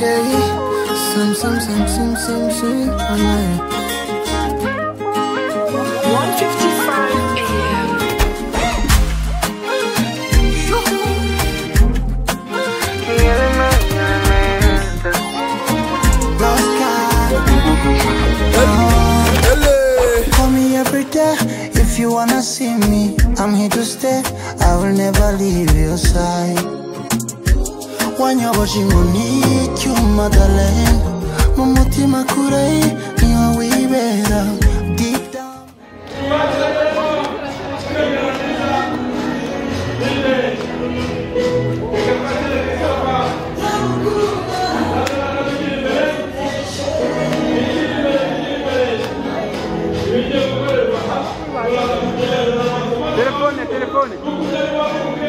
okay. Sim, 1:55 AM. Call me every day if you wanna see me. I'm here to stay, I will never leave your side. When you're watching on it, you motherland. Mumutima kurei, niwa wibera. Deep down. Telefone.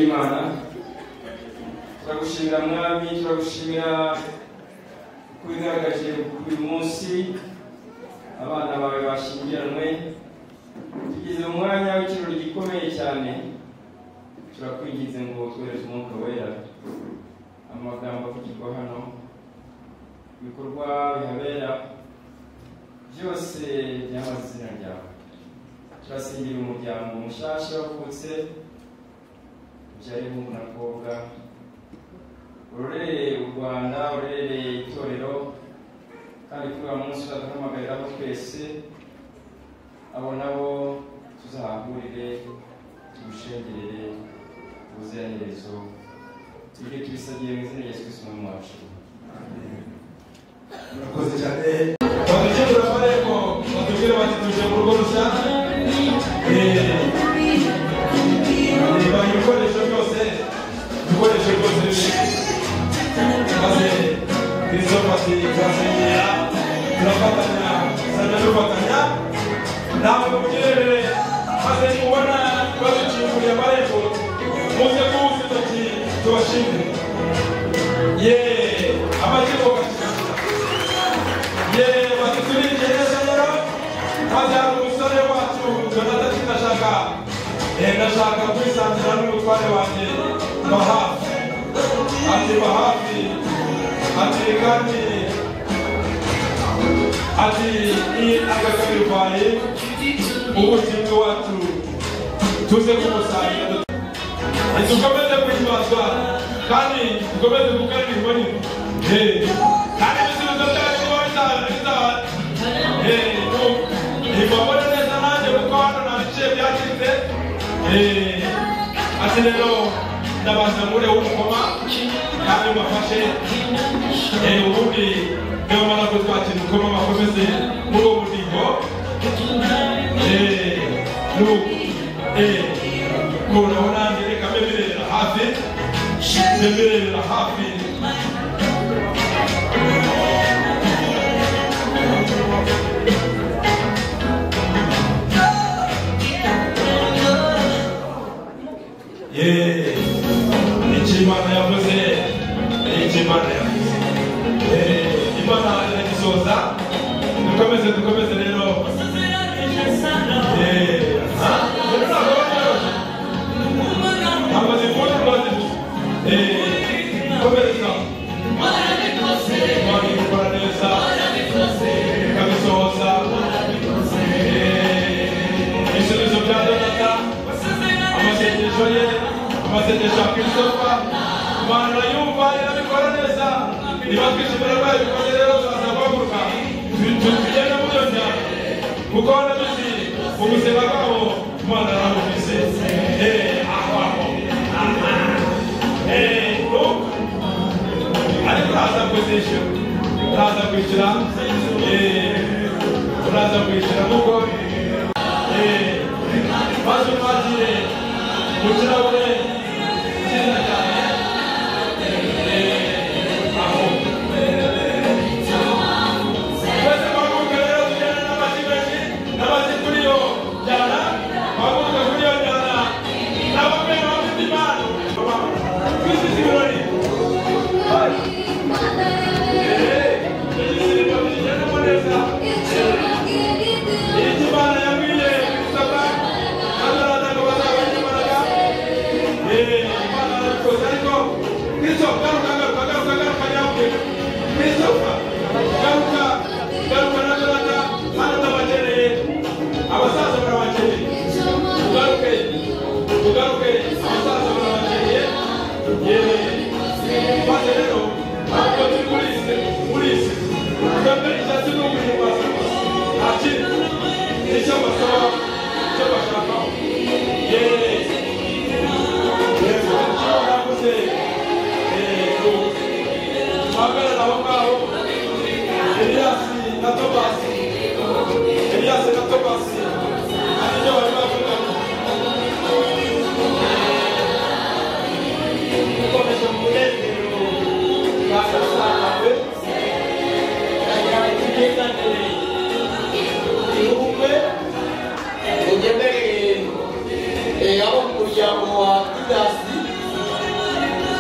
Imana turagushimira mwami turagushimira kubigaragaje uyu munsi abana bawe bashyingiranwe tugize umwanya w'ikirori gikomeye cyane turakwingize ngo twereze umwuka wera amagambo avugirwa hano ibikorwa bihabera byose byamaze izina ryawe turasingira umuryango mushasha wavutse byarimo umukobwa urereye u Rwanda urereye itorero kandi kuri uwo munsi turaduhamagariraho twese abo nabo tuzahahurire tugushengerere ubuziraherezo tujye tubisagiye mu izina rya Yesu Kristo umwami wacu. Murakoze cyane batugirira amarembo batubwire bati tuje mu rugo rushya ibikoresho byose maze Kristo pati turasengera turafatanya sana dufatanya nawe mugirere maze mubona badukinguriye amarembo muze kuwufite ati tubashimire amategeko batuturiye neza rero maze hari umusore wacu Jonathan ndashaka kwisanzira n'umutware wanjye Bahafi ati Bahafi ati kandi ati agakabivaye ubugingo wacu tuze kumusanga dukomeze kwitwazwa kandi dukomeze gukorera inkoni kandi ibisubizo byacu ntibabone neza nanjye kuko hano nta bice byacitse ati rero ndabaza mure w'umukoma kandi mafashe ubundi niba mara ko twakira ukoma bakomeze muri uwo mudiho nuko nanjye reka mbemerera hafi Imana yavuze Imana iragisoza dukomeze rero amaze kubona rwose komereza Imana ikora neza ikabisohoza ibisubizo bya Donata amasengesho ye amasengesho ya Christopher Imana irayumva irabikora neza niba twishimira ko yabikoze rero turaza guhaguruka tugende muri iyo njyana kuko nabizi ubuzima bwabo Imana yarabufise ariko uraza kwishyura uraza kwishyura kuko maze umwakire mu kirahure cyiza cyane aho twese twaguruka rero tujyana n'amashyi menshi n'amashyi kuri iyo njyana twaguruka kuri iyo njyana n'abamwe bafite impano twisize ibirori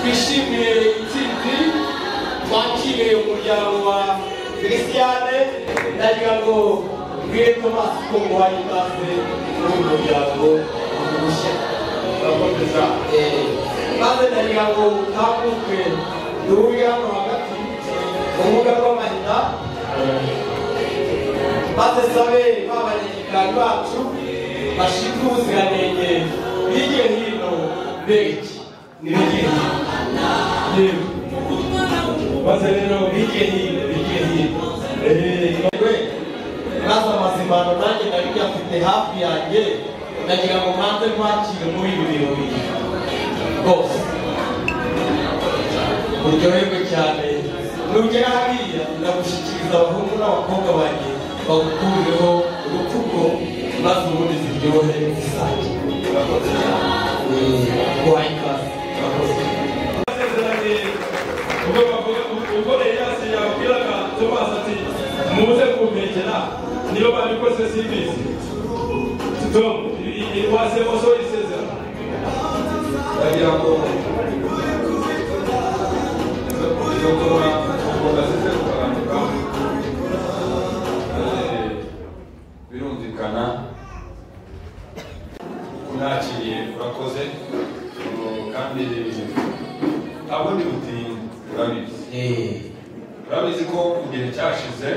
twishimiye intsinzi twakiriye umuryango wa Christiane ndagira ngo mbwire Thomas ko muhaye ikaze muri uyu muryango mushya urakomeza maze ndagira ngo utambuke duhure hano hagati mu rubuga rw'amahina maze sabe b'abanyagikari bacu bashinzwe ubuziranenge bige hino beki nibigiye maze rero bige hino maze amazimano nanjye nari afite hafi yanjye ndagira ngo mbanze mwakire muri ibi birori rwose uryoherwe cyane nugera hariya ndagushyikiriza abahungu n'abakobwa banjye bagukurireho urupfuko maze ubundi ziryohe zisake guhaye ikaze ubwo Elias yabwiraga Thomas ati muze kumpekera niyo babikoze simbizi Tom wase oso isezera ndagira ngo yokora ubudasize kugabanuka birumvikana unakiriye urakoze kandi abo ni butinda urabizi ko igihe cyashize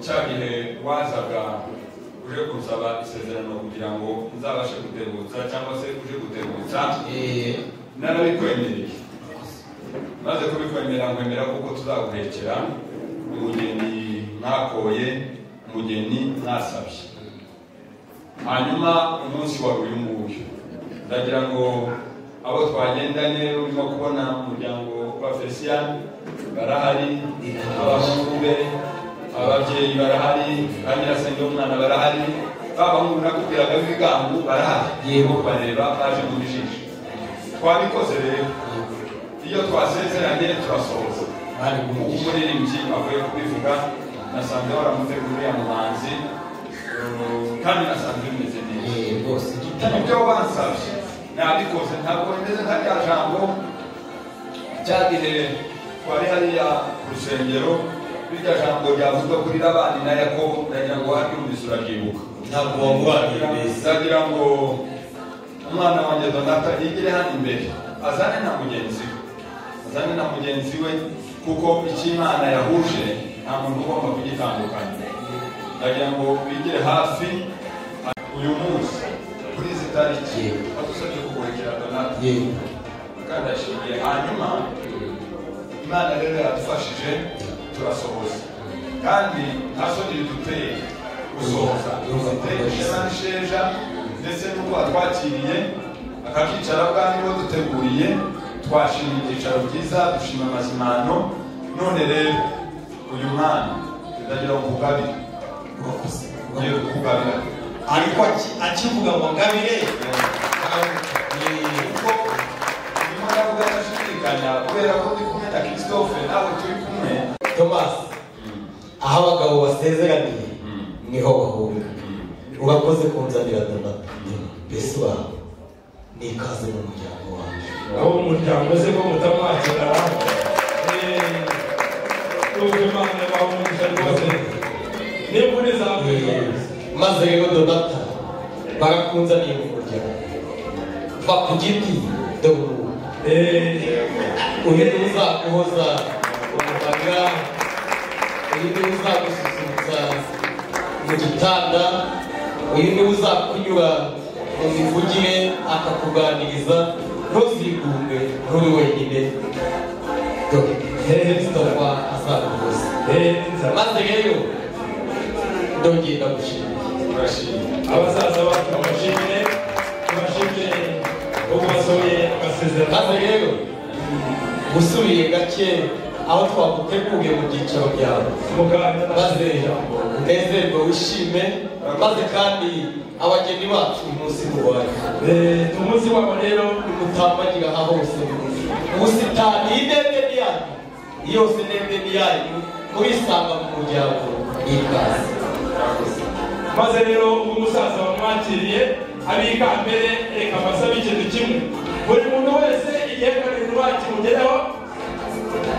cya gihe wazaga uje gusaba isezerano kugira ngo nzabashe gutegutsa cyangwa se uje gutegutsa narabikwemereye maze kubikwemerera nkwemera kuko tuzaguhekera umugeni mwakoye umugeni mwasabye hanyuma umunsi wari uyu nguyu ndagira ngo abo twagendanye urimo kubona umuryango wa Felician barahari abahungu be ababyeyi barahari kandi asenge umwana barahari babahungu nakubwiraga bigangu barahari yego bareba baje mu bijiji twabikoze rero iyo twasezeranye turasohoza hari umuririmbyi avuye kubivuga nasanze waramuteguriye umuhanzi kandi nasanze bimeze neza rwose ibyo bansabye nabikoze ntabwo bimeze nka rya jambo cyagihe twari hariya ku rusengero birya jambo ryavuzwe kuri Labani na Yakobo ndagira ngo waryumvise uraryibuka ntabwo wamubaniye neza ndagira ngo umwana wanjye Donata yigire hano imbere azane na mugenzi we kuko icyo Imana yahuje nta muntu ugomba kugitandukanya ndagira ngo bigire hafi uyu munsi kuri izi tariki badusabye kugurekera Donata kandi ashingiye hanyuma Imana rero yadufashije turasohoza kandi nta soni biduteye gusohoza duteye ishema n'isheja ndetse n'ubwo twakiriye akakicara bwa nibo duteguriye twashima ibyicaro byiza dushima amazimano none rero uyu mwana ndagira ngo ukugabire ugiye kukugabira ariko akivuga ngo ngabire kuko Imana avuga atashidikanya kubera ko ndi kumwe na Christophe nawe turi kumwe Thomas aho abagabo basezeraniye niho bahunga urakoze kunzanira Donata mbese wawe ni ikaze mu muryango wawe aho umuryango se ko mutamwakira Imana bahumurisha rwose n'imvune zavuye maze rero Donata barakunzaniye mu muryango va ku giti dore uyu ni uzakuhoza umubaga uyu ni uzagususurutsa mu gitanda uyu ni uzakunyura mu mivugire akakuganiriza ntuzigunge nturi wenyine dore Christophe azakuhoza maze rero ndongera ndagushimiye abasaza bacu bashimire uko basohoye amasezerano maze rero gusubiye gake aho twaguteguye mu byicaro byawe maze unezerwe wishime maze kandi abageni bacu uyu munsi mubaye umunsi wabo rero mutambagira aha hose ubusitani y'indende ni yanyu yose indende ni yanyu murisanga mu muryango n'ikaze maze rero umusaza wamwakiriye abika mbere reka mbasabe ikintu kimwe buri muntu wese igihe karindwi bakimugereho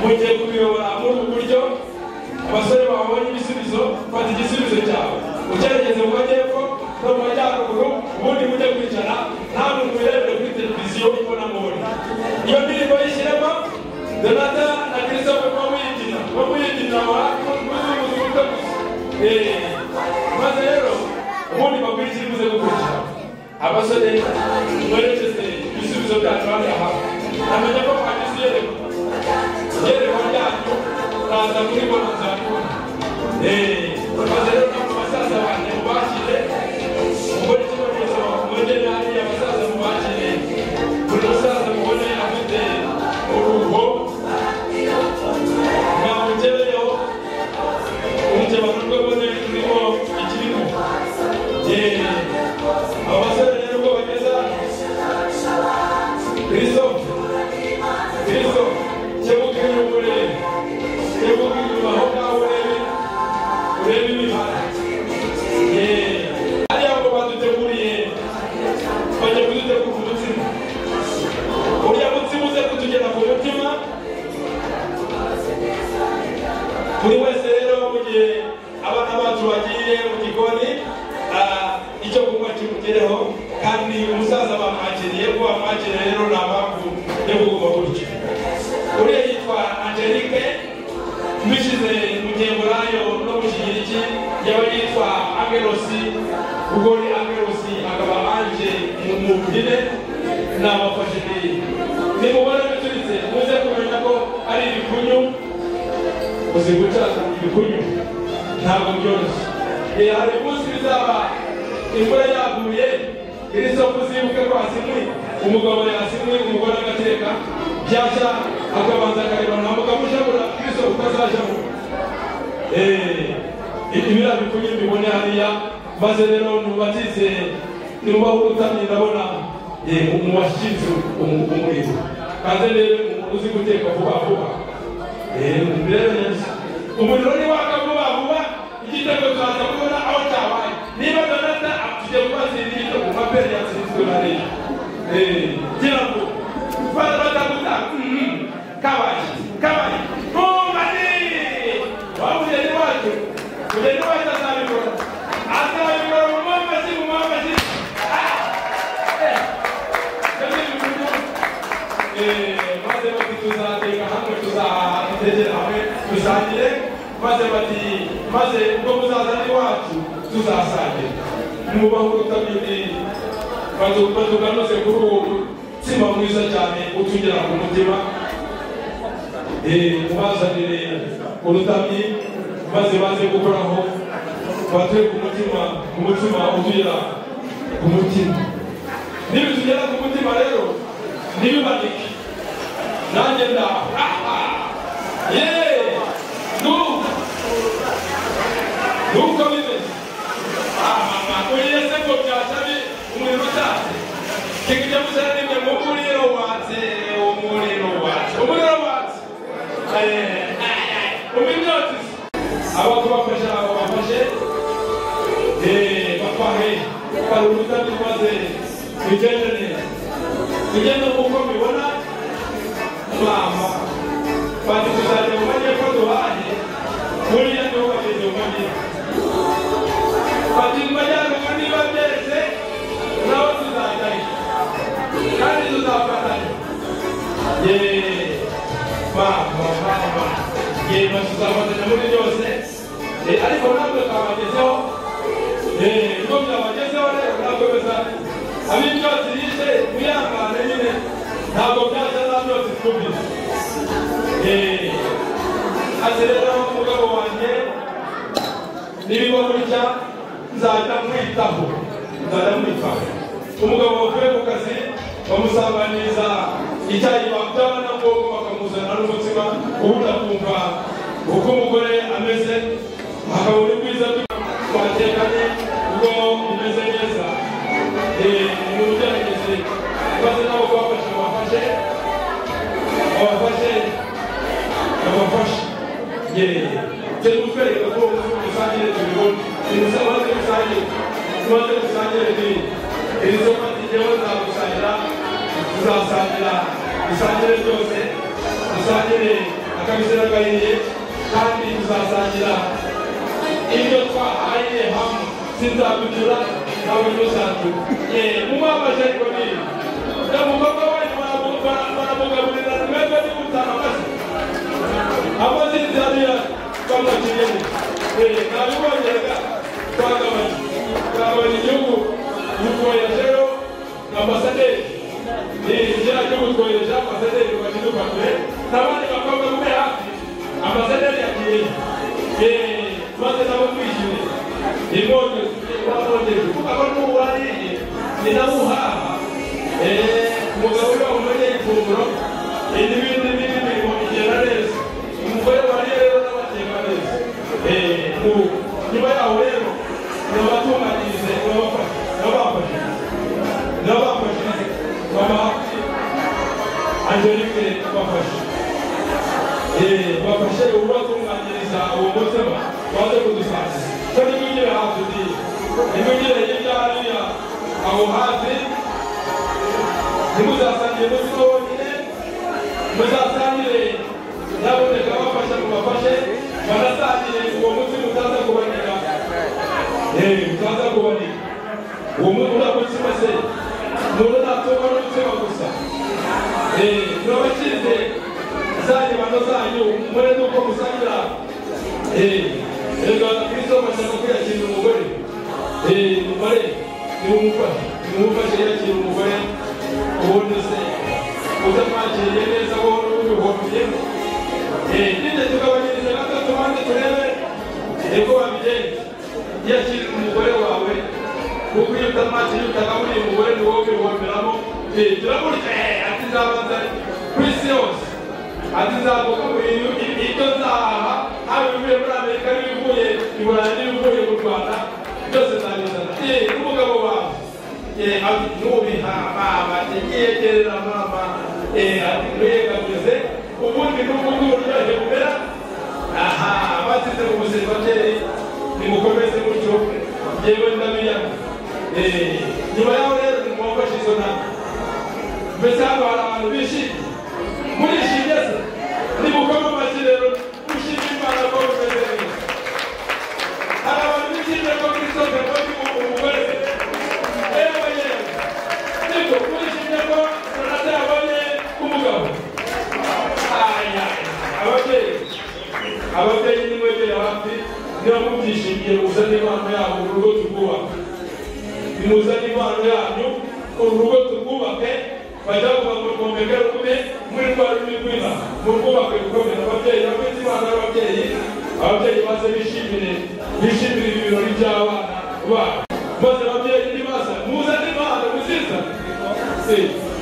mugiye kubiyobora muri ubu buryo abasore babonye ibisubizo fata igisubizo cyawe ugerageze mu majyepfo no mu majyaruguru ubundi mujye kwicara nta muntu wirebere kuri televiziyo ibona mubona iyo ndirimbo yishyiremo Donata na Christophe bamuyidina gusa maze rero ubundi bakurikira ibuze gukurikira abasore mwerekeze ibisubizo byacu hariya amenya ko mwageze iyerekwa ryanyu naza kuribona nzabibona maze rero ntabwo basaza banjye mubakire mubone ikibazo mwegere hariya abasaza mubakire buri musaza mubone afite uruho mwamugereyeho umukebano rwabone rurimo ikirimo abasore rero ubwo bageza Christophe kebuka inyuma aho ngaho urebe imihanda hariya ngo baduteguriye bajya kudutegura umutsima uriya mutsima uze kutugera ku mutima buri wese rero mu gihe abana bacu bagiye mu gikoni icyo kunywa kimugereho kandi umusaza bamwakiriye ko bamwakiriye rero nta mpamvu yo kuguma gutyo uriya yitwa Angelique mbishyize mu giheburayo no mu kigiriki yaba yitwa Angelosi ubwo ni Angelosi akaba anje mu mpine nabafashe nimubona bituritse muze kumenya ko ari ibikunyu uzi gucaza ibikunyu ntabwo byoroshye hari umunsi bizaba imvura yaguye Christophe uzibuke ko hasimwe umugabo yasimwe umugore agateka byashya akabanza akareba ntabwo kamushabura Christophe utazajamo ibiriya bikunye mbibone hariya maze rero nubatize nubaho urutamye ndabona umubashyitsi umuriro kandi rero uzi guteka vuba vuba rero neza umuriro ni waka vuba vuba igitego turaza kubona aho cyabaye niba Donata tugiye kubazira igitego nka peri yatsinzwe na leta gira ngo bataguta kaba tegera hamwe dusangire maze bati maze ubwo muzaza n'iwacu tuzasangira mwubaho urutabire batuganose kuri uwo mutima mwiza cyane utugera ku mutima mubazanire urutamyi maze baze gukoraho batuye ku mutima utugera ku mutima nibitugera ku mutima rero nibimanike nanjye ndaho nuko bimeze uyese ngo byashabi umuriro utaze kikijya musana nimwe umuriro watse umimyotsi abakubafasha abo bafashe bakwahe baruruta tumaze bigende neza bigende uko mibona mama bati tuzajya mu majyepfo duhahe buriya niho bageze mu majyepfo bati mu majyaruguru niba byeze nabo tuzajyayo kandi tuzafatanya mama tuzafatanya muri byose ariko ntabwo twabagezeho ubwo byabagezeho rero nakomeza ab'imyotsi yishe muyangane nyine ntabwo byaje za myotsi twumvise ati rero umugabo wanjye nibiba gutya nzajya mwitaho umugabo wavuye ku kazi bamusanganiza icyayi bakabana ngo bakamuzana n'umutsima ubundi akumva uko umugore ameze akabona ubwiza twatekanye ubwo bimeze neza mu bugerageze maze nabo kubafasha babafashe turi kutwereka ko musangire tubibona maze musangire iri soko tugeho zagusangira tuzasangira dusangire byose dusangire akabisira gahiye kandi tuzasangira ibyo twahaye hamwe sinzagutura nawe ntuzatura mumwafashe ariko niyo umukobwa wanyu baramugaburira mwebwe nimutana amase amaze inzira twamwakiriye nabibongeraga twagabanya igihugu mutwoherejeyo ambasaderi kiriya gihugu twohereje ambasaderi bakidufashe n'abandi bakobwa mube hafi ambasaderi yagiyeyo maze nabo twishyure impundu twamwongeje kuko aba n'uwariye ni nawe uhaha umugabo uri wamumenya ifunguro n'ibindi mirimo igenda neza umugore wariye rero n'abateka neza nyuma yaho rero nabatunganyirize n'abafashe mama Angelique bafashe ubatunganyiriza uwo mutima baze kudusanga ko nimugire hafi nimugire hirya hariya aho hafi ntimuzasangire muzigo wonyine muzasangire nyaboneka bafasha mubafashe banasangire uwo mutima utaza kuboneka utaza kuboneka uwo muntu uramutima se umuntu ntatunga n'umutima gusa turabakize zanyu bano zanyu mure nuko musangira Rwanda Kristo bashaka kwiyakira umugore umugore nimumufashe yakira umugore ubundi se utamwakiriye neza wo n'ubihombyemo nyine tukabagiriza gatatu banze turebe eko babigenza yakira umugore wawe kuko iyo utamwakiriye utakaburiye umugore ni wowe ubihomberamo turamurya ati nzabanza ku isi yose ati nzavuga ibyo nzahaha haba ibivuye muri Amerika n'ibivuye i Burayi n'ibivuye mu Rwanda byose nzabizana n'umugabo wawe nubiha mama yegerera mama ati nuyegamize ubundi n'ubundi uburyohe bumera basize mu buzima byeyi nimukomeze gutyo yewe ndabiyana nyuma yaho rero nimwafashe izo nama mbese hano hari abantu bishimye murishimye se nimukoma amashyi rero mushimye Imana ko mumeze neza hari abantu bishimye ko Kristo yabonye umugore niko murishimye ko Donata yabonye umugabo niba mubyishimiye muzane impano yabo urugo turwubake, nimuzane impano yanyu urugo turwubake. Bajya kuva mu rwomeke rumwe muri rwa rurimi rw'ina murwubake gukomera ababyeyi bafite impano y'ababyeyi. Ababyeyi maze bishimire ibi birori by'abana babo, maze ababyeyi nibaza muzane impano muziza.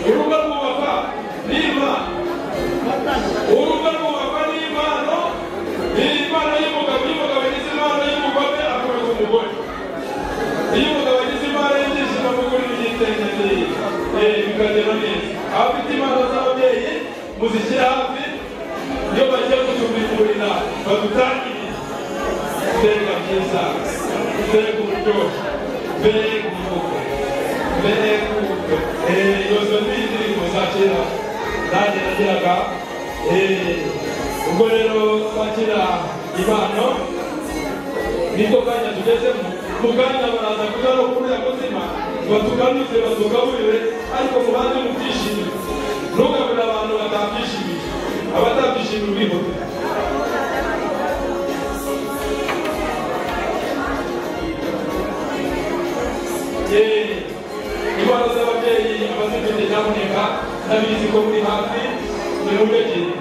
Urugo rwubakwa n'Imana, urugo rwubakwa n'Imana. Impano y'umugabo agize impano y'umugore akomeza umugore. Iyo umugabo agize impano y'ibyishimo amugurira igitenge bikagenda neza. Abafite impano z'ababyeyi muzishyire hafi, iyo bagiye kutumurira badutangire. Mbega byiza, mbega uburyohe, mbega ubukwe, mbega ubukwe. Izo ni indirimbo za kera nanjye nagiraga. Ubwo rero twakira impano niko kanya tugezemo. Mu kanya baraza kuza no kuriya mutima batuganuze batugaburire, ariko mubanze mubyishimire. Ntugabure abantu batabyishimiye, abatabyishimiye ubihore. Impano z'ababyeyi abazifite nyamuneka ndabizi ko muri hafi nimubegere,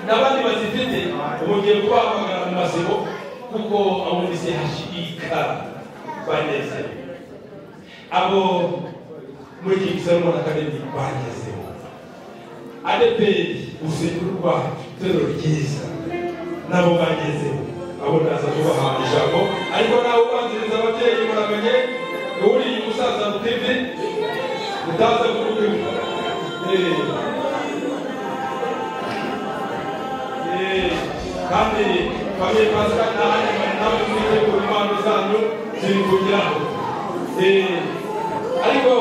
n'abandi bazifite ubugiye kubahamagara mu masibo kuko abo ndetse hashirika banezerewe. Abo muri iki gisarimo n'akademi bagezeho adeperi urusengero rwacu itorero ryiza nabo bagezeho. Abo ndaza kubaha ijambo, ariko nawe ubanziriza ababyeyi muramenye uriye umusaza muteve utaza kuruguka. Kandi famille Pascal nawe mwitegura impano zanyu ziri kugeraho. Ariko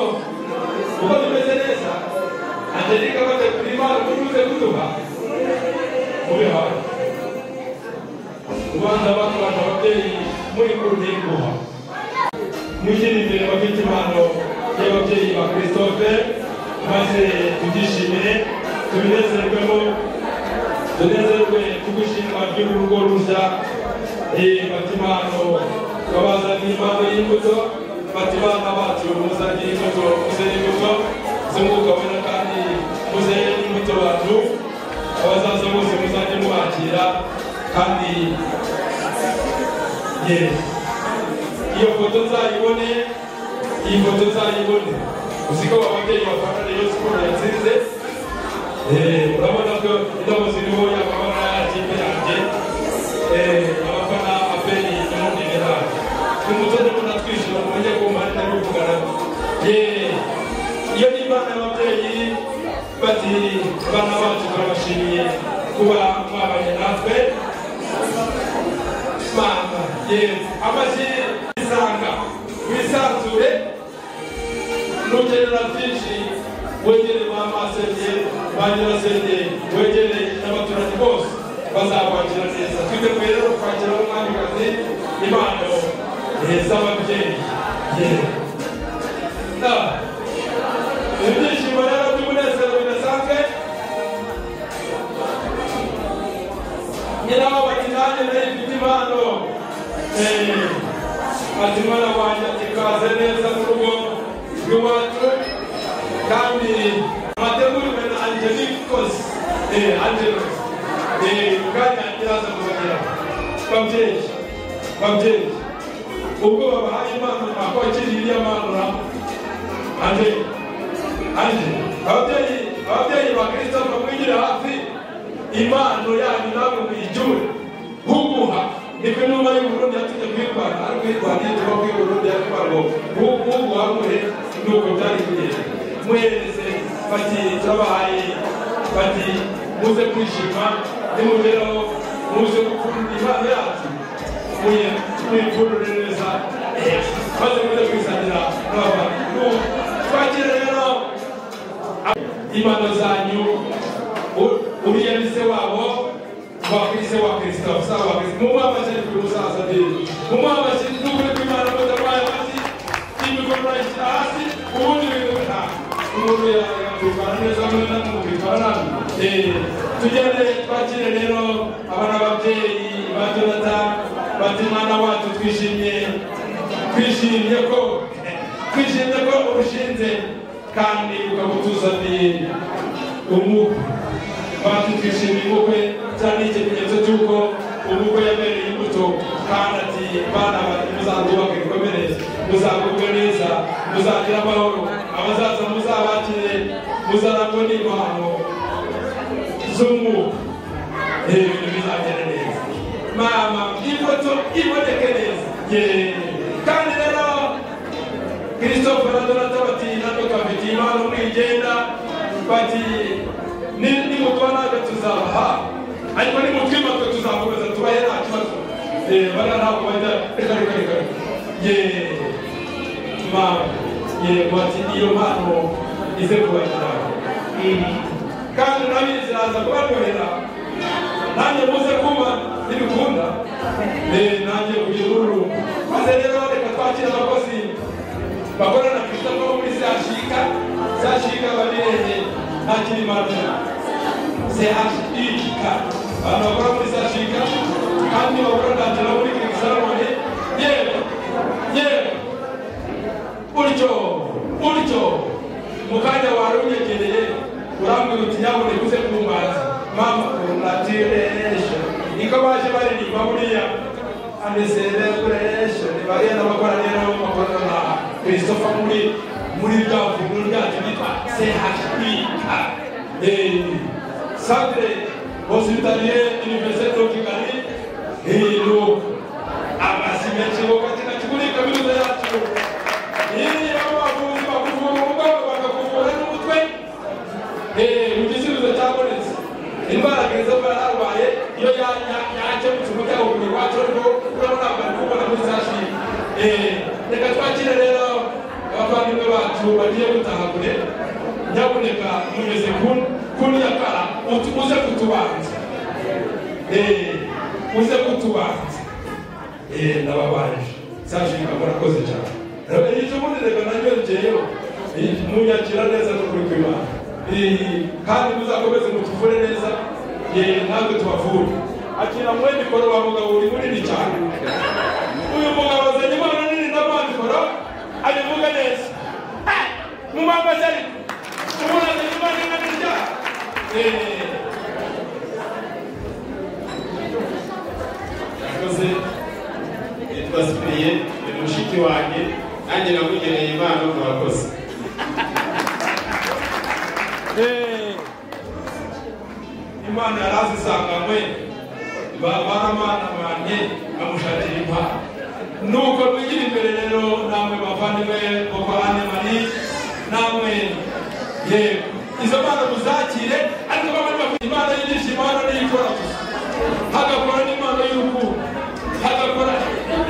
uko bimeze neza Angelique bategura impano muruze kuduha mubihawe. Ubanza batwara ababyeyi muri kuruhinguha mwishyira imbere bafite impano y'ababyeyi ba Christophe, maze tubyishimire tubinezerwemo, tunezerwe kubw'ishimwa ry'urugo rushya. Bafite impano babazaniye impano y'imbuto, bafite abana bacu muzaniye imbuto, muzere imbuto z'umwuka wera kandi muzere imbuto bacu. Abazaza bose muzajye mubakira kandi iyo foto nzayibone, iyi foto nzayibone. Uziko ababyeyi bafana Rayon Sports yatsinze. Urabona ko indabo ziriho amabara y'ikipe yanjye, abafana aperi n'ubundi birahari. Umutoza mbona twishima mumenye ko mpari nari kuvugana. Iyo ni impano y'ababyeyi bati bana bacu turabashimiye kuba mwabanye natwe. Mama, amashyi isanga wisanzure nukenera byinshi wegere mama senge banyirasenge, wegere n'abaturage bose bazakwakira neza. Twiteguye rero kwakira umwamikazi impano z'ababyeyi. Ibyishimo rero by'umunezero bidasanzwe. Nyiraho bati nanjye nari mfite impano. Ati mwana wanjye ikaze neza mu rugo rw'iwacu, kandi amateguriwe na Angelique Kosi. Angelos kandi akiraza kuzagera babyeyi ubwo babahaye impano akwakira iriya mpano na ababyeyi ba Kristo bamwigire hafi. Impano yanyu namwe muyijyure huguha. Niko numa y'Uburundi yatumye kwirwara, ariko kwirwara yitwa kw'Uburundi yavuga ngo huguha mure nuko byari kugenda. Muhereze bati turabahaye, bati muze kwishima nimugeraho, muze gukunda impano yacu, muyipfurure neza maze muze kwisangira n'abantu. Twakire rero impano zanyu. Uriya ni se wabo wakwise wa Kristo sawa Kristo mumwabashye kumusaza deni mumwabashye n'ukuri kw'Imana mutabaye bati imikono hasi ubundi bigota umuntu yakuvana neza mwana mukitwara. Tugende twakire rero abana b'ababyeyi ba Jonathan bati mwana wacu twishimye ko urushinze kandi ukabutuzaniye umukwe bati twishimiye umukwe cyane ikimenyetso cy'uko umukwe yabereye imbuto kandi ati bana muzazubake bikomere muzagubwe neza muzagira amahoro abazaza muzabakire muzarangwa n'impano z'umwuka ibintu bizagenda neza mama ifoto iboneke neza kandi rero Christophe na Donata bati natwe kabiti impano mwigenda bati nimutwanaga tuzabaha ariko nimutwima twe tuzakomeza tubahe nta kibazo bariya ntabwo bajya reka mama bati iyo mpano ize kubageraho kandi nabizi naza kubaryohera nanjye muze kuba nibikunda nanjye kugira uruhu maze rero reka twakira abakozi bakora na Christophe bo muri Sashika babirenge ntakiri mabi Sashika abantu bakora muri Sashika kandi bakora ntakira muri Kingsarone yewe uricyo mukanya wari unyegereye urambwira uti nyabone kuze kumbaza mama uratiresha niko baje baririmba buriya celebration bariya n'abakora rero bakora na Christophe muri bwavuguru ryacu bitwa CHPK Centre Hospitalier Université de Kigali abasimenye bo katika kuri kaminuza yacu abavuzi bakuvura umugongo bakakuvura n'umutwe igisubizo cyabonetse indwara nziza bararwaye iyo yaje mu kigo cyaho buri wacu ariko urabona bari kubona muri sashi reka twakire rero abavandimwe bacu bagiye gutaha kure nyabuneka mugeze kuri yakara uze kutubanza ndababanje sashi murakoze cyane icyo ubundi reka nanjye ngeyeho munyakira neza no kuri kwimana kandi muzakomeze mutuvure neza ntabwo tubavure akira mwe mikoro wa mugabo uri munini cyane uyu mugabo azanye impano nini ndamuha mikoro abivuga neza mumwambaze ariko umuntu azanye impano nini cyane yakoze yitwa Sipiriye ni mushiki wanjye nanjye namugeneye impano murakoze imana yarazisanganywe baramana banye bamushakira impano nuko twigira imbere rero namwe bavandimwe Bokwane Marie namwe yego izo mpano muzakire ariko bamwe bafite impano yigisha impano n'iyikora gusa hagakora n'impano y'urukundo hagakora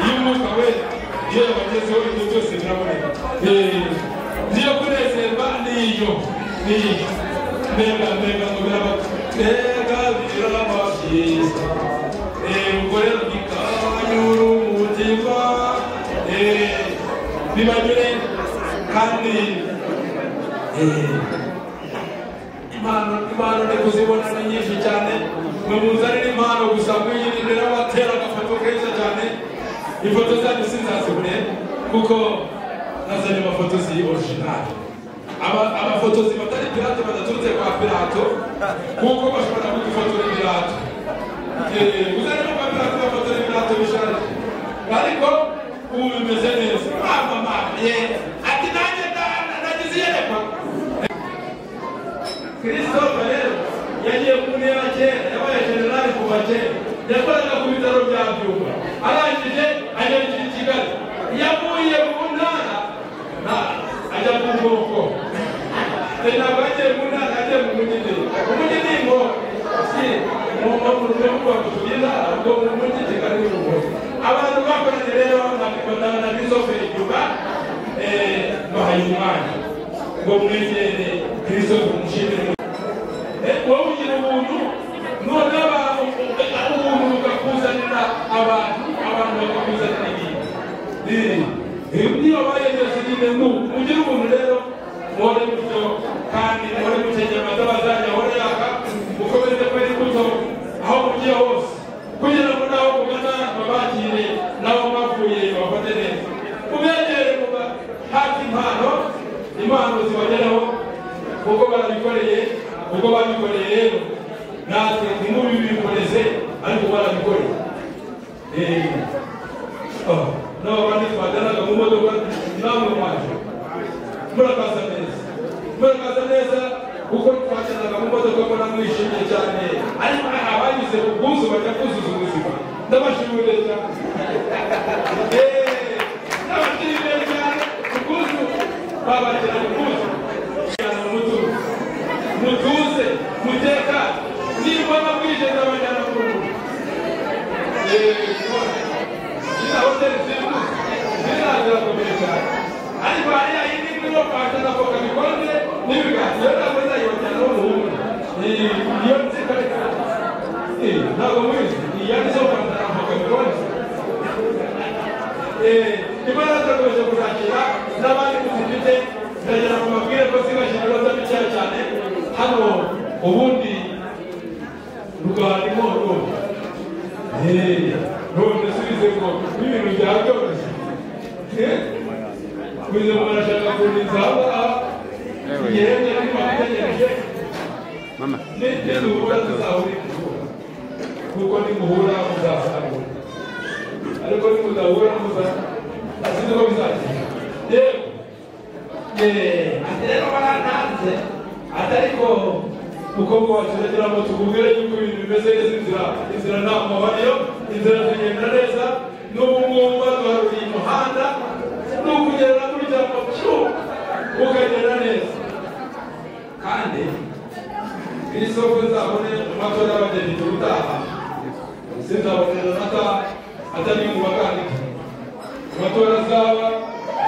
iy'umwuka we iyo yabagezeho ibyo byose biraboneka niyo kunezerwa niyo mbega ngo birabaka birabashiza ubwo rero bikanyura umutima bibanyure kandi impano ni kuzibona ni nyinshi cyane mwe muzanire impano gusa mwiyiri imbere abatera agafoto keza cyane ifoto zanyu sinzazibure kuko nazanye amafoto zi originali abafotozi batari pirato badaturutse kwa pirato kuko bashobora kugufotora pirato uzarimo kwa pirato bafotora pirato bishaje ariko ubu bimeze neza mama ati nanjye nagize iyerekwa Christophe rero yagiye kumera kera yabaye generali kuva kera yakoraga ku bitaro bya Byumba arangije ajya i Kigali yavuye mu ntara ajya ku bwoko ntabwo agiye mu ntara agiye mu mujyi ni ngo mu rwego tugenda ubwo mu mujyi Kigali n'urugo abantu bakoranye rero na Christophe Byumba bahaye umwanya ngo mwegere Christophe umushimire wowe ugira ubuntu none ubuntu bukakuzanira abantu bakakuzanira ibintu niyo bayegeze nyine mugire ubuntu rero muhore mutyo kandi muhore mutegera amata bazajya ahore yaka mukomeze kwera imbuto aho mugiye hose kugira ngo naho mugana babakire ubwuzu bajya kuzuza ubuzima ndabashimire cyane ndabashimire cyane ubwuzu babagira ubwuzu mutuze muteka niba nabwije ndabajyana ku rugo ina hoteli zirimo zirakomeye cyane ariko hariya yindi niyo pata na koka bikonje n'ibiganza iyo ntabwo nzayibajyana n'umuhungu iyo nzikareka ntabwo mwizi iya nizo pata na koka bikonje imana turakomeje kuzakira n'abandi muzifite ndagira ngo mabwire ko zigashira iminota mikeya cyane hano ubundi rwarimo rwose none subize ngo n'ibintu byabyoroshye kugira ngo barashaka kurinza ahangaha igihembwe ariko bategereje n'iduhura tuzahurira kuko nimuhura muzasarura ariko nimudahura muzasarura asize ko bizagenda ati rero barantanze atariko umukobwa wacu aragira ngo tubwire yuko ibintu bimeze neza inzira nta mubariyo inzira zigenda neza n'ubu ngubu baduharuriye umuhanda ni ukugenda gutya mu cyuma ukagenda neza kandi iri soko nzabone amatora y'abadepite utaha sinzabonera nata atari mu bakandida amatora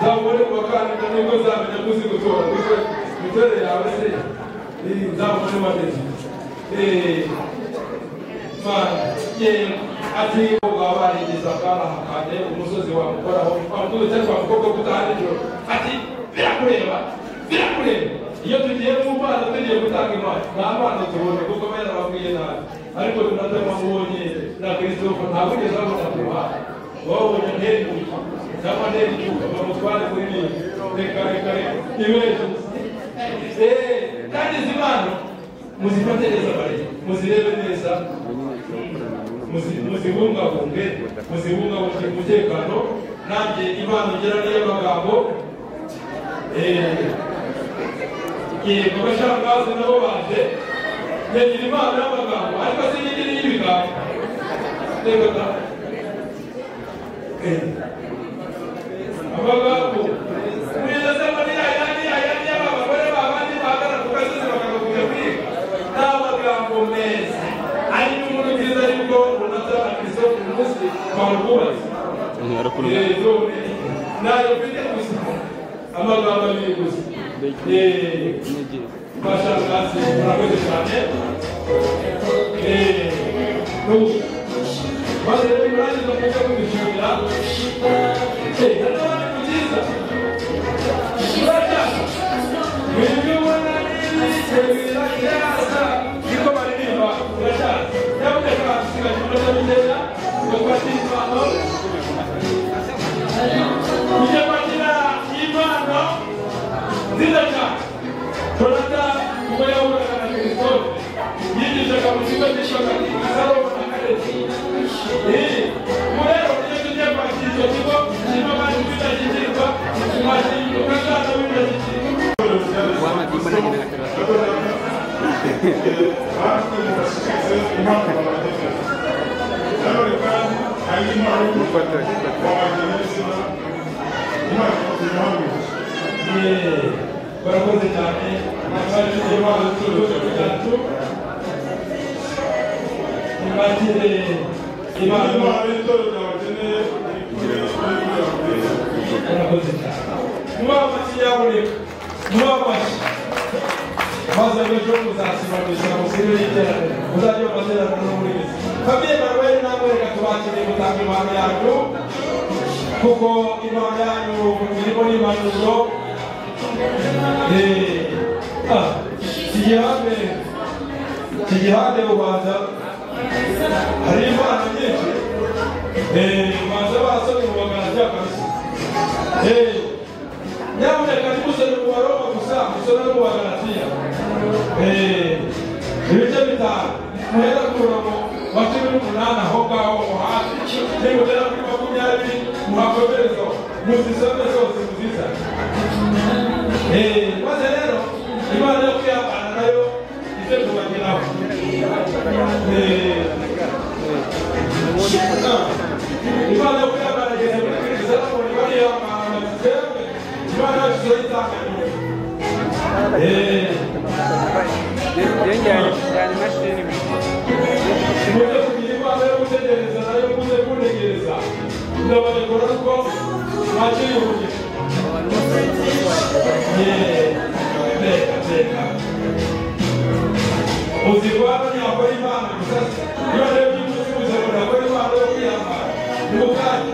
zabone mu bakandida nibwo zamenya kuzi gutora kuko imitorere yawe se nzabone badepite ati wabarigeza bwarahakanye umusozi wamukoraho wamutuze cyangwa umukobwa gutaha nijoro ati birakureba iyo tugiye mu bana tugiye gutanga imana nta bana tubone kuko barababwiye nabi ariko tunatema mubonye na Kristofa ntabwo ugeze abona ku ruhande wabonye nteri mucyo cyangwa nteri cyuka bamutware kuri niyo reka ibejo kandi izi mpano muzifate neza bari muzirebe neza muzibungabunge umutekano nanjye impano ngera niyo magambo yego abashangazi nabo baje nyagira impano y'amagambo ariko sinigiri y'ibigambo reka da amagambo mwigeze muri ayandi y'abagore babandi bahagana ku gasozi bakaguye kwiga ni amagambo meza ari n'umuntu byiza yuko runata na Kristofa uyu munsi bawubatse nayo mfite gusa amagambo abiri gusa bashangazi murakoze cyane maze rero murangiza kuza kubishimira n'abandi byiza baracyasa mwebwe ubona n'ibike biracyasa niko baririmba biracyasa nyabuteka dusigaje iminota mikeya ngo twakire impano tujye kwakira impano nziza cyane turata ubwo yahuraga na Kristofa yigishaga mu kigo cy'ishyaka Salomo na Karesi rero iyo tugiye kwakira icyo kigo kirimo abantu bidashyikirwa twashyirwa kandi bidashyikirwa barakoze cyane abari impano z'urugo cyacu nibatire impano barakoze cyane mubamashi yaboneka mubamashi maze ejo muzasibanisha musibe y'iterambere muzajya mu materaniro no muri bisi famiye barwaye namwe reka tubakire gutanga impano yanyu kuko impano yanyu irimo n'impanuro igihande mu Rwanda hari impano nyinshi Rwanda barasomye mu bagana by'akabisi nyamuneka ntimusome mu baroma gusa musome no mu bagalatiya ibice bitanu muhera ku murongo wa 18 aho ngaho hasi nimugera kuri 20 muhakomerezaho muzisome zose muzizane maze rero imana yo kwihangana nayo ije kubageraho ndabagora ko maze yubuye uzirwara yakora imana gusa iyo rero by'umunsi uzabona yakora imana yo kwiyamara umugani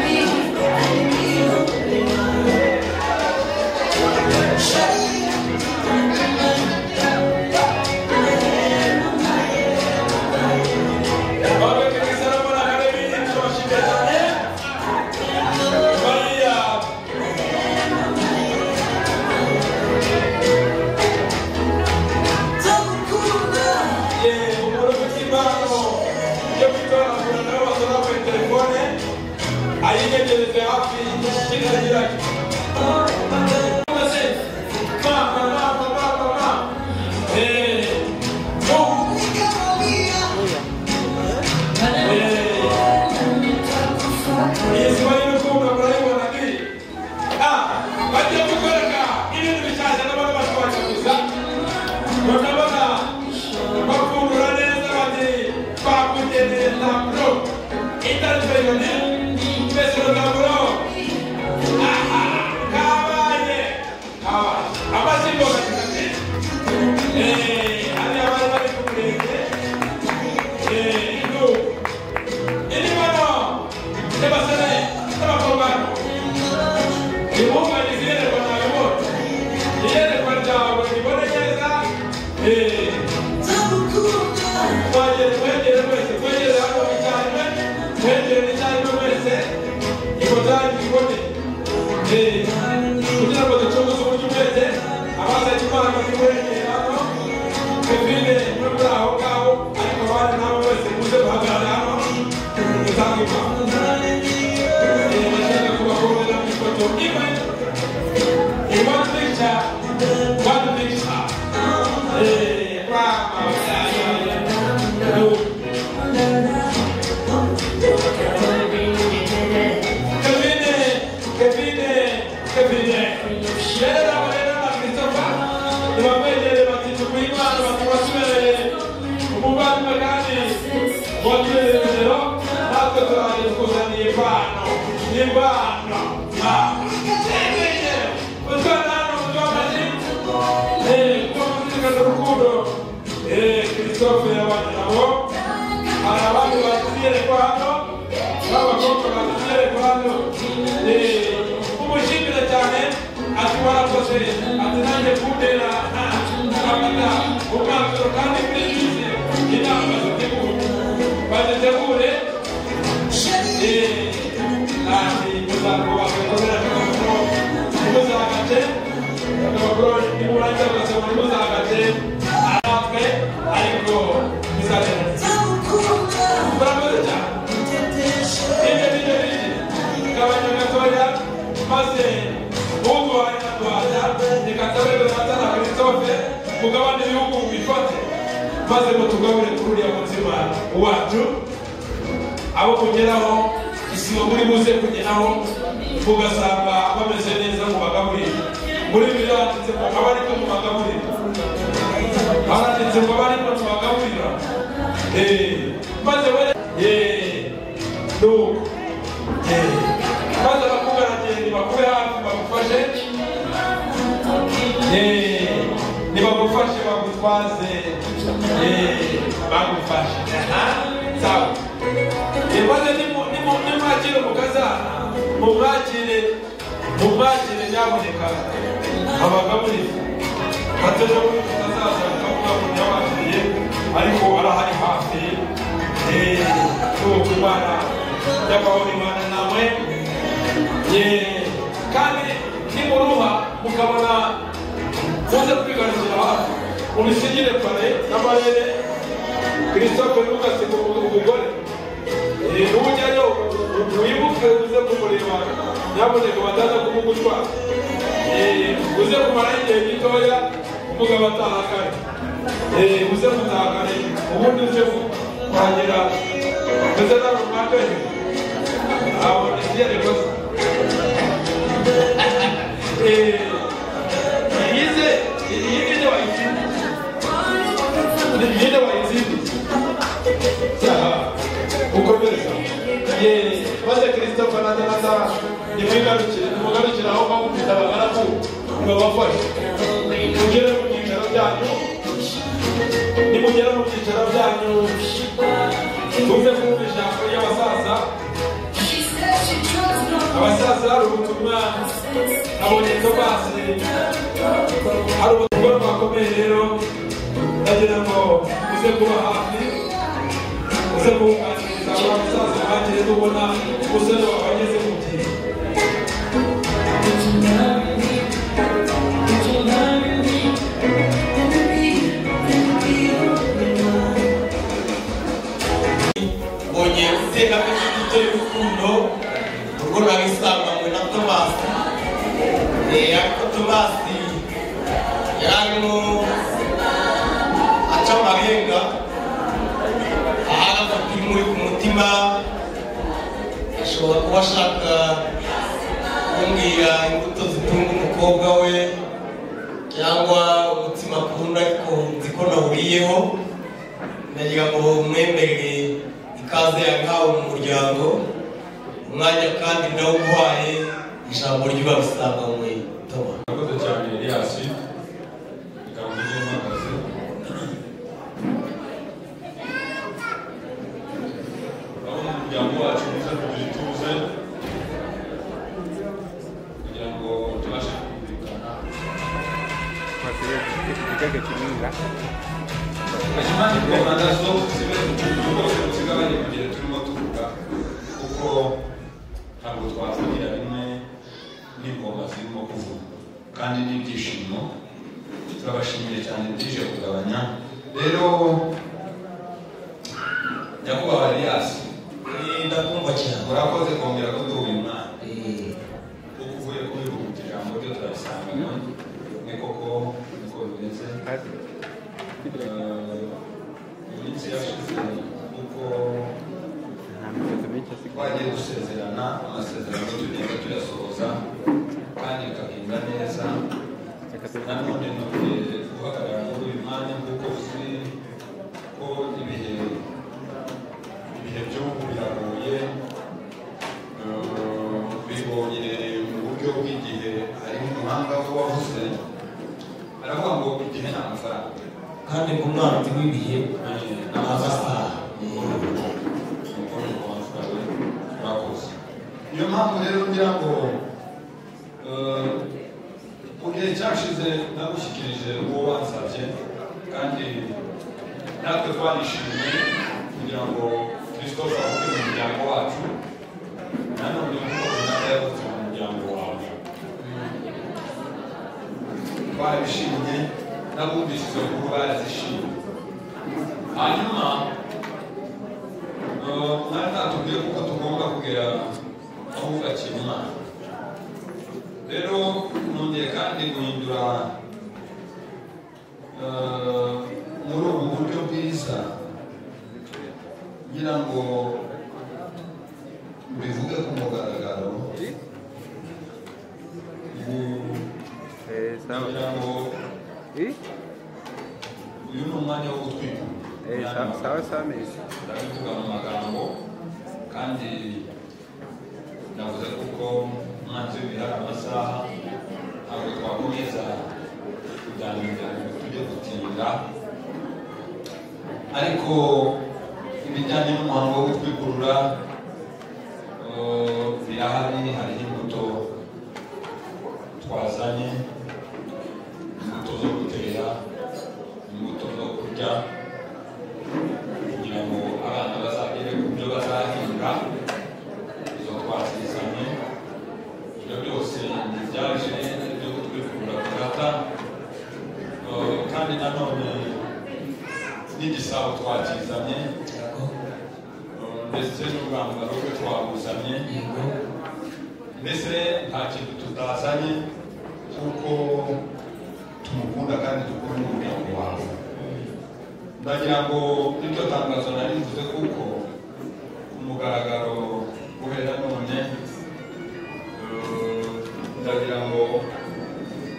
Be ayigegereze hafi kiragira ubwo nabisanganywe na Tomasi ariko Tomasi yararimo aca amarenga ahagaze muri ku mutima ashobora kuba ashaka kumbwira imbuto zitunga umukobwa we cyangwa umutima akunda ariko nzi ko nawuriyeho nagira ngo mwemerere ikaze yahawe mu muryango umwanya kandi nawe uguhaye ijambo ry'ubabisanganywe Toma. Murakoze cyane Elias reka mvuge mpagaze urabona umuryango wacu mwiza kugira ituze kugira ngo tubashe kumvikana Ashimani komanda zo sibe rwose tugabanye kugira turimo tuvuga kuko ntabwo twavugira rimwe n'ingoma zirimo kuvuga kandi n'ibyishimo turabashimiye cyane byije kugabanya rero nyakubahwa Elias ndakumva cyane murakoze kongera kuduha uyu mwanya kuko uvuye kubivuga ijambo ryo turabisanganywe ni koko niko bimeze iminsi yashize kuko twagiye dusezerana amasezerano tugenda tuyasohoza kandi bikagenda neza nanone nokwiye guhagarara muri uyu mwanya kuko uzi ko ibihe by'ubu biragoye bigoye mu buryo bw'igihe harimo umuhanga wavuze aravuga ngo igihe ni amafaranga kandi ngo umwanzi w'ibihe n'amasaha niyo mpamvu rero ngira ngo mu gihe cyashize nagushyikirije uwo wansabye kandi natwe twarishimye kugira ngo Christophe avuge mu muryango wacu nanone kuko runaka yavuze mu muryango wawe twarabishimye n'abumvise izo nkuru barazishimye hanyuma mwari natubwiye kuko tugomba kugera aho ugakira umwana rero nongeye kandi guhindura muri ubu buryo bwiza ngira ngo bivuge ku mugaragaro kugira ngo uyu ni umwanya wo gutwika ndabivuga mu magambo kandi navuze kuko umwanzi w'ibihari amasaha ntabwo twakomeza kuganira ngo tujye gutinda ariko ibijyanye n'umuhango wo gutwikurura birahari hariho imbuto twazanye imbuto zo gutera imbuto zo kurya kugira ngo abana bazagere ku byo bazahinga izo twazizanye ibyo byose byaje byo gutwikurura tugata kandi nanone n'igisabo twakizanye ndetse n'urwambaro rwe twabuzanye mbese nta kintu tutazanye kuko tumukunda kandi dukunda umuryango wawe ndagira ngo iryo tangazo nari mvuze kuko ku mugaragaro guhera none ndagira ngo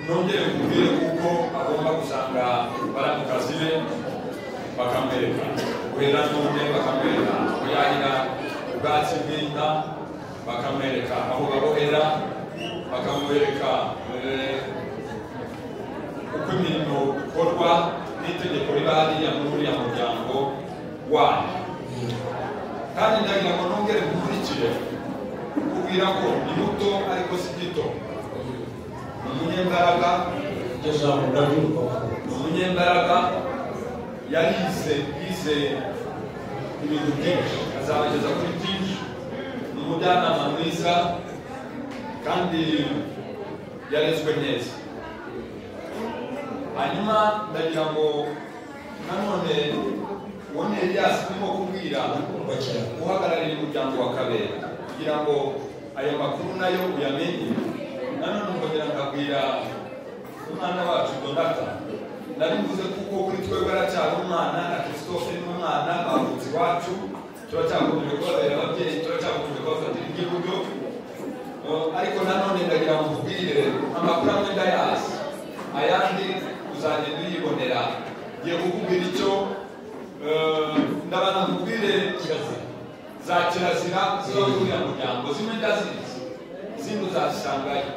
nongere kubwire kuko agomba gusanga baramukazi be bakamwereka guhera none bakamwereka kuyahira ubwatsi bw'inka bakamwereka aho babohera bakamwereka uko imirimo ikorwa n'itegeko riba hariya muri uriya muryango wanyu kandi ndagira ngo nongere gukurikire kubwira ko imbuto ariko si gito ni umunyembaraga umunyembaraga yarize ibintu byinshi azabageza kuri byinshi ni umujyanama mwiza kandi yarezwe neza hanyuma ndagira ngo nanone ubone Elias urimo kubwira uhagarariye umuryango wa Kabera kugira ngo aya makuru nayo uyamenye. Nanone nkongera nkabwira umwana wacu Donata, nari mvuze kuko kuri twebwe aracyari umwana na Christophe n'umwana bavutse iwacu, turacyakomeje kubabera ababyeyi, turacyakomeje kubafatira igihugu. Ariko nanone ndagira ngo nkubwire amakuru amwe ndayazi, ayandi uzagenda uyibonera. Ngiye kukubwira icyo ndabana nkubwire kirazira za kirazira ziba uriya muryango, zimwe ndazizi, izindi uzazisangayo.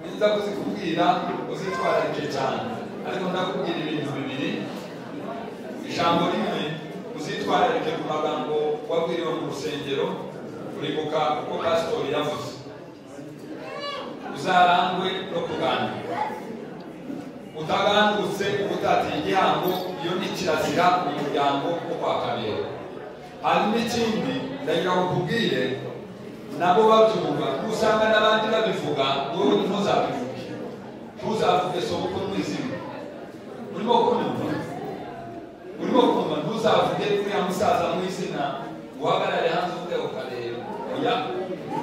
Niza kuzikubwira uzitwararike cyane, ariko ndakubwira ibintu bibiri. Ijambo rimwe uzitwararike ku magambo wabwiriwe mu rusengero, uribuka uko pasitori yavuze. Uzarangwe no kuganira, utagandutse utatiye igihango, iyo ni kirazira mu muryango wo kwa Kabera. Hanyuma ikindi ndagira ngo nkubwire, nabo babyumva, usanga n'abandi babivuga, wowe ntuzabivuge, ntuzavuge soko n'izina. Urimo kumva ntuzavuge kuriya musaza mu izina, uhagarare hanze uvuge ukareba. Oya,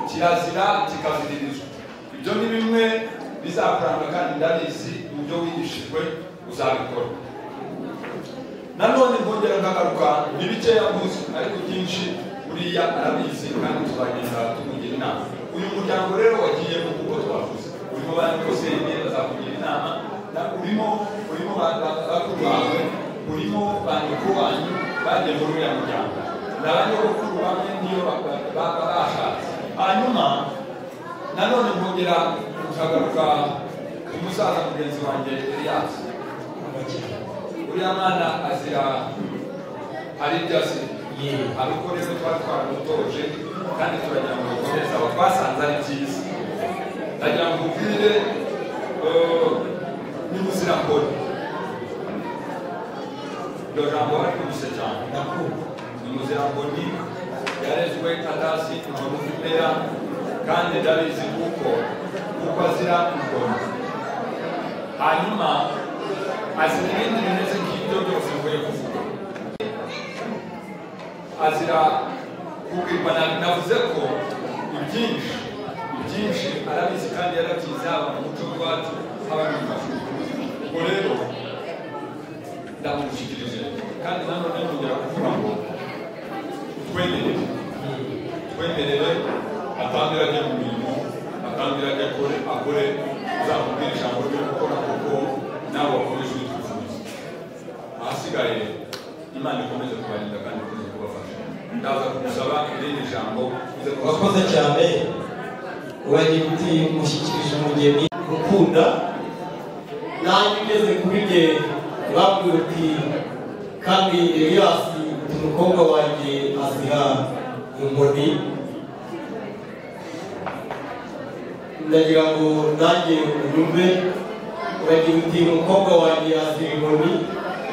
kirazira kikaziririzwa. Ibyo ni bimwe bizakuranga kandi ndabizi mu byo wigishijwe uzabikora. Nanone nkongera nkagaruka, ni bikeya mvuze ariko byinshi uriya arabizi kandi tuzagenda tumugira inama. Uyu muryango rero wagiyemo kuko twavuze, urimo banikosenye bazakugira inama, urimo bakuru bawe, urimo banyoko wanyu bagiye muri uriya muryango, n'abanyokuru bamwe niyo bashatse. Hanyuma nanone nkongera nkagaruka ku musaza mugenzi wanjye Elias. Uriya mwana azira hari ibyo azira, ariko rero twari twaramutoje kandi turagira ngo dukomeze aho twasanze ari byiza. Ndagira ngo ubwire ni muziramboni, iryo jambo bari kubise cyane, ni muziramboni yarezwe atazi inkoni z'ipera, kandi ndabizi kuko azira inkoni. Hanyuma azira ibindi bimeze nk'ibyo byose mvuye kuvuga. Azira kubwirwa, navuze ko ibyinshi arabizi kandi yarabyize, haba mu muco wacu haba no mu mashuri. Ubwo rero ndamushyikirije, kandi nanone nongera kuvuga ngo twemerere atambira ajya mu mirimo, atambira ajya akore, uzamubwira ijambo ryo gukora kuko nawe wakomeje utwifuza. Ahasigaye Imana ikomeze kubarinda kandi ikomeze kubafasha. Ndaza kugusaba irindi jambo. Wakoze cyane, uragira uti mushyikirije umugeni ukunda. Nanjye ugeze kuri jye babwira uti kandi Elias umukobwa wanjye azira inkoni. Ndagira ngo nanjye unyumve, uragira uti umukobwa wanjye azira inkoni,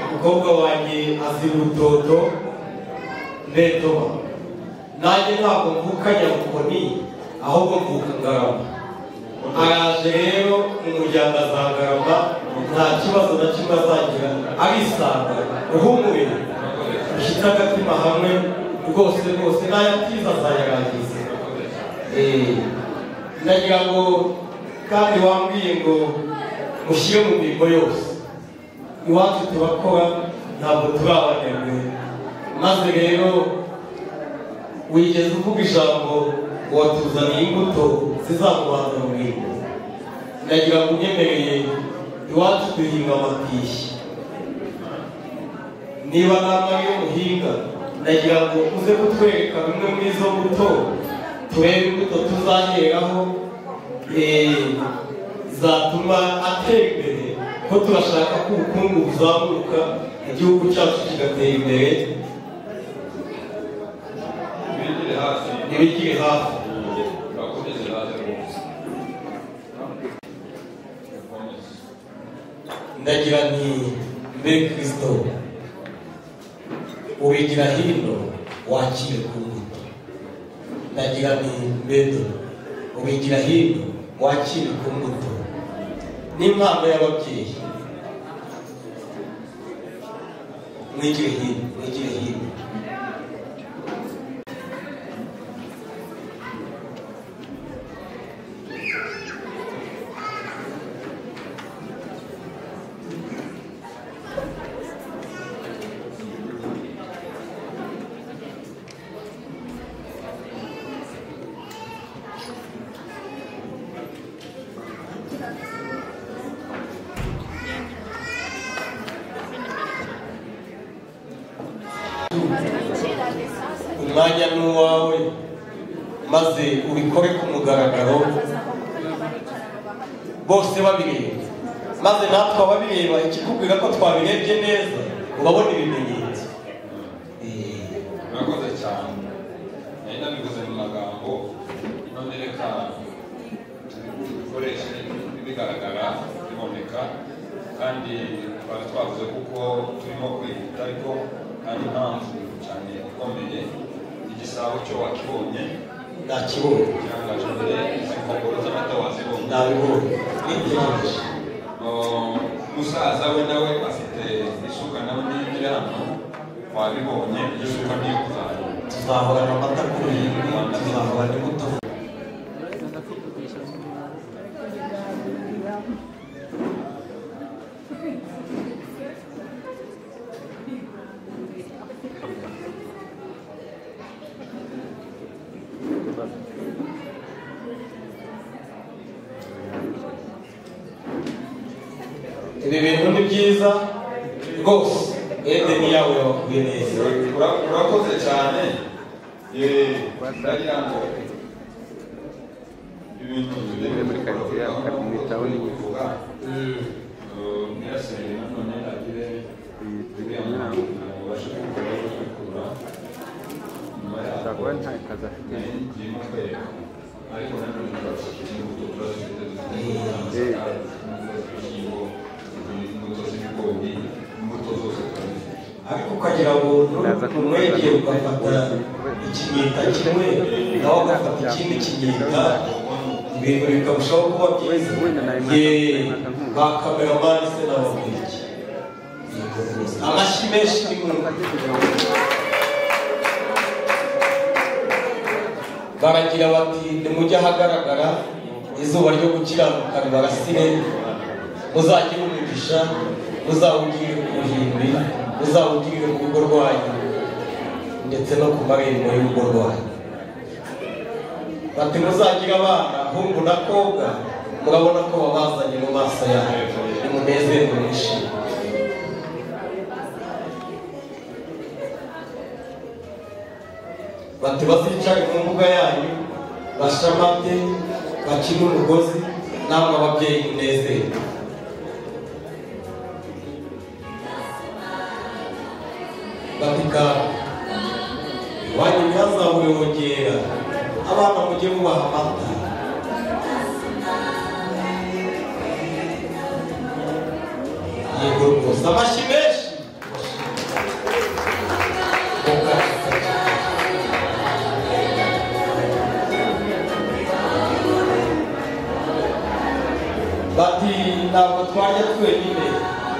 umukobwa wanjye azira urutoto ndetoba. Nanjye ntabwo mvuka Nyamukoni, ahubwo mvuka Ngarama. Araje rero umuryango azagarama, nta kibazo na kimwe azagira, arisanga uhumuye, ushyitse agatima hamwe rwose n'ayatiza azayarangiza. Ndagira ngo kandi wambwiye ngo mushyire mu mirimo yose. Iwacu turakora, ntabwo turi abanebwe. Maze rero wigeze uvuga ijambo watuzaniye imbuto zizamubanza mu mirimo. Ndagira ngo unyemereye, iwacu duhinga amatishi. Niba nama yo muhinga, ndagira ngo uze kutwereka bimwe muri izo mbuto, turebe imbuto tuzaheraho zatuma atera imbere, ko turashaka ko ubukungu buzamuka, igihugu cyacu kigatera imbere. Ntibigire hafi. Ndagira nti mbe Kristo, ubigira hino wakire ku mbuto. Ndagira nti mbedo, ubigira hino wakire ku mbuto. N'impano y'ababyeyi, mwigire hino. umwanya n'uwawe maze ubikore ku mugaragaro bose babireba, maze natwe ababireba ikikubwira ko twabirebye neza urabona ibimenyetso. Murakoze cyane, nari nabivuze mu magambo, none reka tubikoreshe bigaragara biboneka, kandi twari twavuze kuko turimo kwihuta, ariko hari impamvu cyane ikomeye. Igisabo cyo wakibonye? Nakibonye. Kirangaje imbere, inkongoro z'amata wazibonye? Nabibonye. Musaza we nawe afite isuka nawe n'iri hano, wabibonye? Isuka niyo kuzahora. Tuzahorana amata kuri iyi, tuzahorana imbuto. Ibi bintu ni byiza rwose, Edeni yawe yabakuye neza. Urakoze cyane. Ndagira ngo ibintu biri muri karitsiye akamwitaho n'ibivuga mwirasire nanone agire biriya mwana ubashe kubikora no kubikura nyuma yaho ngiyemo kwereka, ariko nanone turabafasha imbuto turazifite ibishyimbo, imbuto z'ibigori, imbuto zose turazifite. Ariko ukagira ngo umwegeye ugafata ikinyita kimwe nawe agafata ikindi kinyita, ibintu bikarushaho kuba byiza. Ba kameramani se n'ababwira iki? Amashyi menshi ni mu baragira bati nimujye ahagaragara izuba ryo gukiranuka ribarasire, muzagire umugisha, muzawugirire ku ruhimbi, muzawugirire ku rugo rwanyu ndetse no ku marembo y'urugo rwanyu. Bati muzagira abana hungu na kobwa, murabona ko babazanye mu maso yanyu, nimunezerwe mwishime. Bati bazicare mu mbuga yanyu, bashamate, bakine umugozi, namwe ababyeyi munezerwe. Bati kandi iwanyu ntihazabure wongera, abana mujye mubaha amata. Yego rwose, amashyi menshi. Bati ntabwo twajya twenyine,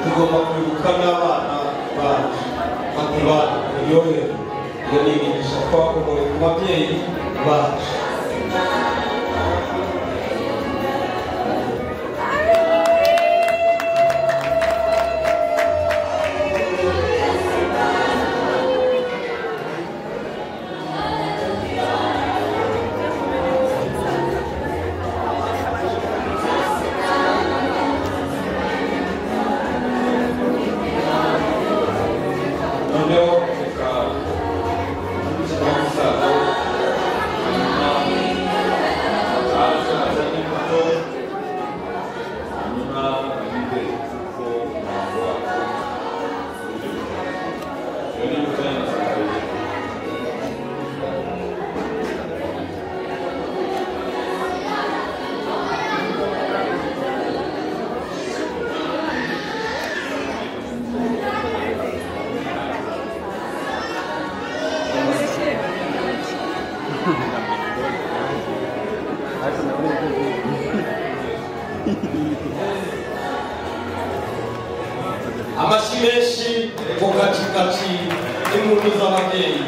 tugomba kwibuka n'abana bacu. Bati bana muryohere, iyo ni imigisha twakomoye ku babyeyi bacu. Amashyi menshi mu kacikaci n'impundu z'ababyeyi.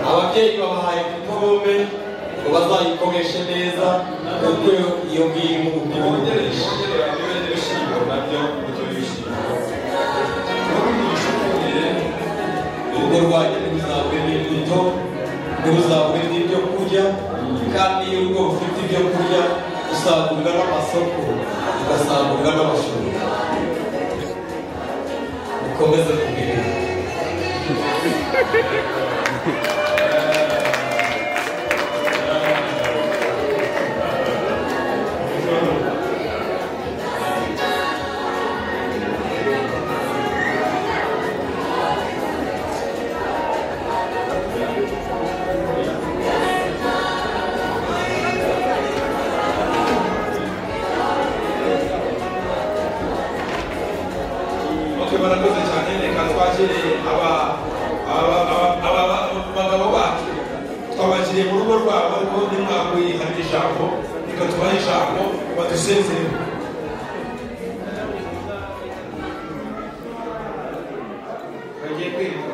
Ababyeyi babahaye diplome ngo bazayikoreshe neza, kuko iyo ngiyi mu gukoresha urugo rwanyu ntiruzabure n'imbuto, ntiruzabure n'ibyo kurya, kandi iyo urugo rufite ibyo kurya usagurwa n'amasoko, ugasagurwa n'amashuri. Mukomeze kubwiriza. barakoze cyane reka twakire abagabo bacu twabakiriye mu rugo rwabo ariko ntimwakwiharira ijambo reka tubahe ijambo badusezere bagiye kwiga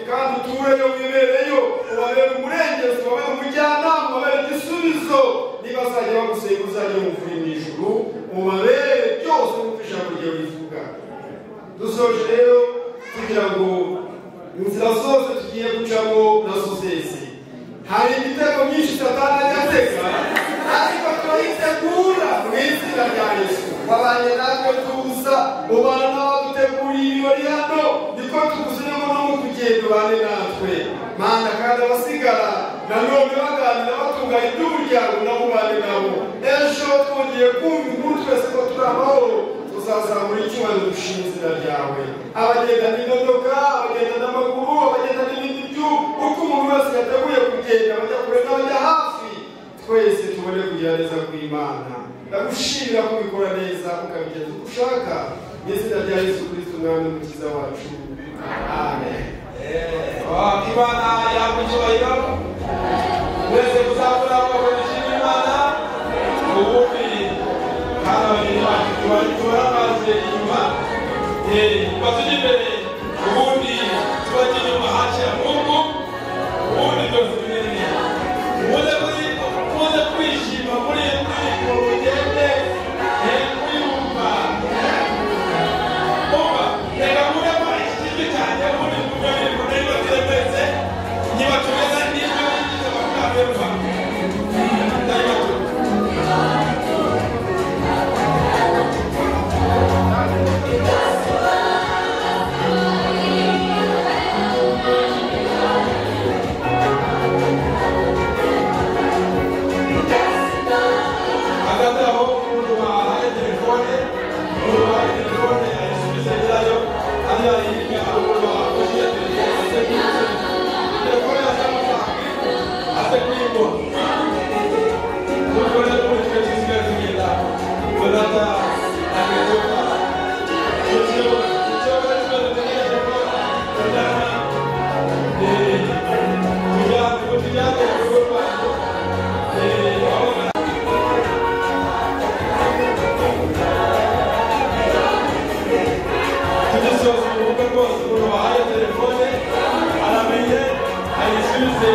kandi utureyo wibereyo ubabera umurengezi ubabera umujyana igisubizo niba azajya bagusenga uzajya muvura mu ijuru mu mabere byose nk'uko ijambo ryawe rivuga. Dusoje rero kugira ngo inzira zose tugiye gucamo nazo zese hari imitego myinshi satani ajya atega ariko turayitegura mu izina rya Yesu. Wabanye natwe tuza ubana n'abaduteguriye ibirori hano niko tugusiremo no mu kugenda ubane natwe Mana, kandi abasigara nanone baganira batunganya iby'umuryango nabo ubane nabo. Ejo twongeye kumva inkuru twese ko turi amahoro tuzazamura icyubahiro dushima izina ryawe. Abagenda n'imodoka, abagenda n'amaguru, abagenda n'ibindi by'uko umuntu wese yateguye kugenda bajya kure n'abajya hafi, twese tubone kugira neza kw'Imana. Ndagushimira ko ubikora neza ukabigenza uko ushaka mu izina rya Yesu Kristo umwami n'umukiza wacu. Amen. Imana yawe icyubahiro mwese kuzamura amaboko dushima Imana. Ubundi kandi abageni bacu tubamaze inyuma batujya imbere, ubundi tubajya inyuma haciye Mungu, ubundi byose binini muze kwishima muri indirimbo mugende kuyumva umva reka muremo ikijwi cyane ubundi kumva ibintu neza twese niba tumeze niba bigize abakabemva telefone aramenye ayisubize